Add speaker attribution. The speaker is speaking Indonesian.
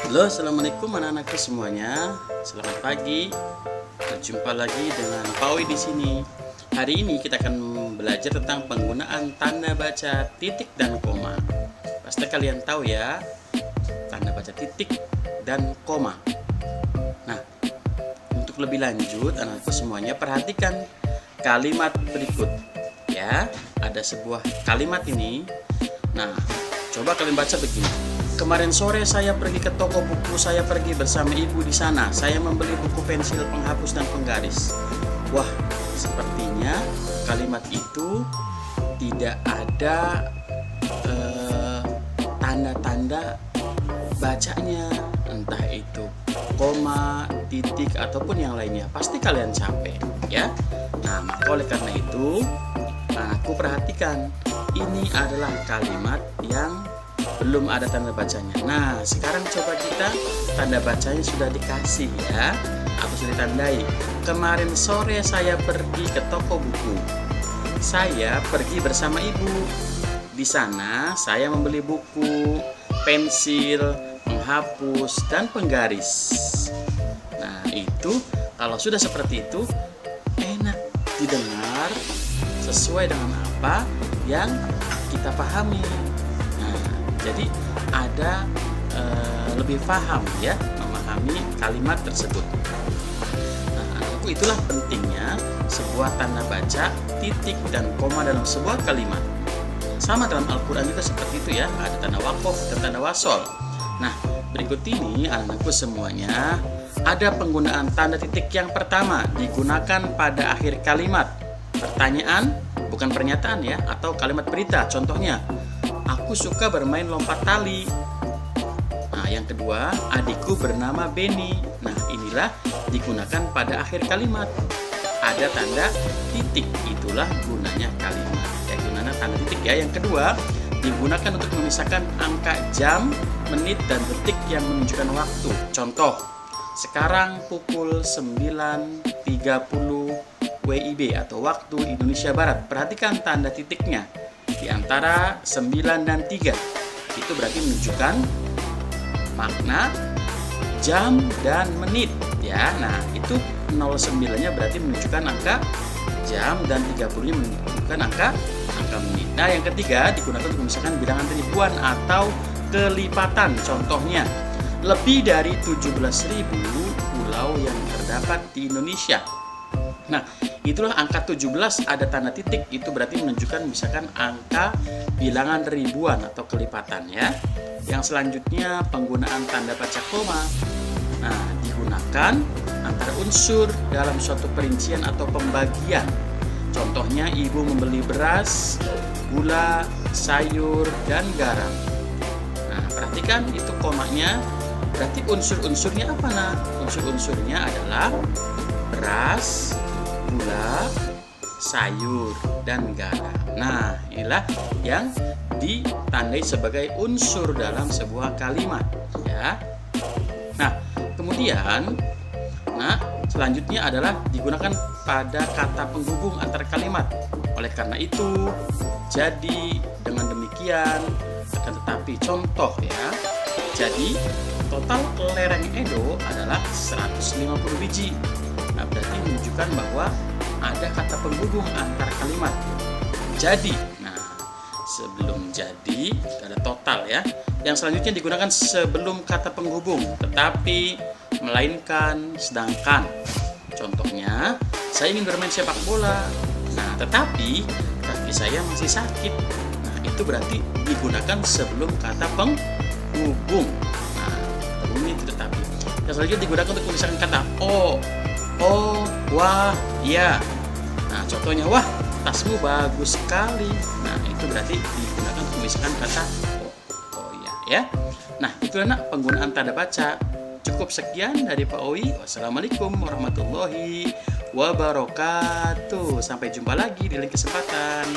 Speaker 1: Halo, assalamualaikum anak-anakku semuanya. Selamat pagi. Berjumpa lagi dengan Pak Owi di sini. Hari ini kita akan belajar tentang penggunaan tanda baca titik dan koma. Pasti kalian tahu ya, tanda baca titik dan koma. Nah, untuk lebih lanjut, anak-anakku semuanya perhatikan kalimat berikut. Ya, ada sebuah kalimat ini. Nah, coba kalian baca begini. Kemarin sore saya pergi ke toko buku, saya pergi bersama ibu di sana. Saya membeli buku pensil penghapus dan penggaris. Wah, sepertinya kalimat itu tidak ada tanda-tanda bacanya, entah itu koma, titik ataupun yang lainnya. Pasti kalian capek, ya. Nah, maka oleh karena itu, aku perhatikan ini adalah kalimat yang belum ada tanda bacanya. Nah, sekarang coba kita tanda bacanya sudah dikasih ya, atau sudah ditandai. Kemarin sore saya pergi ke toko buku. Saya pergi bersama ibu. Di sana saya membeli buku, pensil, penghapus, dan penggaris. Nah, itu kalau sudah seperti itu enak didengar sesuai dengan apa yang kita pahami. Jadi ada lebih paham ya, memahami kalimat tersebut. Nah, itulah pentingnya sebuah tanda baca titik dan koma dalam sebuah kalimat. Sama dalam Al-Quran juga seperti itu ya, ada tanda waqaf dan tanda wasol. Nah, berikut ini anak-anakku semuanya, ada penggunaan tanda titik yang pertama digunakan pada akhir kalimat. Pertanyaan, bukan pernyataan ya, atau kalimat berita. Contohnya, aku suka bermain lompat tali. Nah, yang kedua, adikku bernama Benny. Nah, inilah digunakan pada akhir kalimat. Ada tanda titik, itulah gunanya kalimat. Ya, gunanya tanda titik ya. Yang kedua, digunakan untuk memisahkan angka jam, menit, dan detik yang menunjukkan waktu. Contoh, sekarang pukul 9.30 WIB atau waktu Indonesia Barat. Perhatikan tanda titiknya di antara 9 dan 3. Itu berarti menunjukkan makna jam dan menit ya. Nah, itu 09-nya berarti menunjukkan angka jam dan 30-nya menunjukkan angka menit. Nah, yang ketiga digunakan untuk memisahkan bilangan ribuan atau kelipatan. Contohnya, lebih dari 17.000 pulau yang terdapat di Indonesia. Nah, itulah angka 17 ada tanda titik, itu berarti menunjukkan misalkan angka bilangan ribuan atau kelipatan ya. Yang selanjutnya penggunaan tanda baca koma. Nah, digunakan antara unsur dalam suatu perincian atau pembagian. Contohnya, ibu membeli beras, gula, sayur, dan garam. Nah, perhatikan itu komanya. Berarti unsur-unsurnya apa nah? Unsur-unsurnya adalah beras, gula, sayur, dan garam. Nah, inilah yang ditandai sebagai unsur dalam sebuah kalimat ya. Nah, kemudian selanjutnya adalah digunakan pada kata penghubung antar kalimat. Oleh karena itu, jadi dengan demikian akan tetapi contoh ya. Jadi, total kelereng Edo adalah 150 biji. Nah, berarti menunjukkan bahwa ada kata penghubung antar kalimat. Jadi, nah sebelum jadi ada total ya. Yang selanjutnya digunakan sebelum kata penghubung, tetapi melainkan sedangkan. Contohnya, saya ingin bermain sepak bola. Nah, tetapi kaki saya masih sakit. Nah, itu berarti digunakan sebelum kata penghubung. Nah, ini tetapi. Yang selanjutnya digunakan untuk memisahkan kata oh, wah, iya. Nah, contohnya, wah, tasmu bagus sekali. Nah, itu berarti digunakan untuk memisahkan kata oh iya ya. Nah, itu anak penggunaan tanda baca. Cukup sekian dari Pak Owi. Wassalamualaikum warahmatullahi wabarakatuh. Sampai jumpa lagi di lain kesempatan.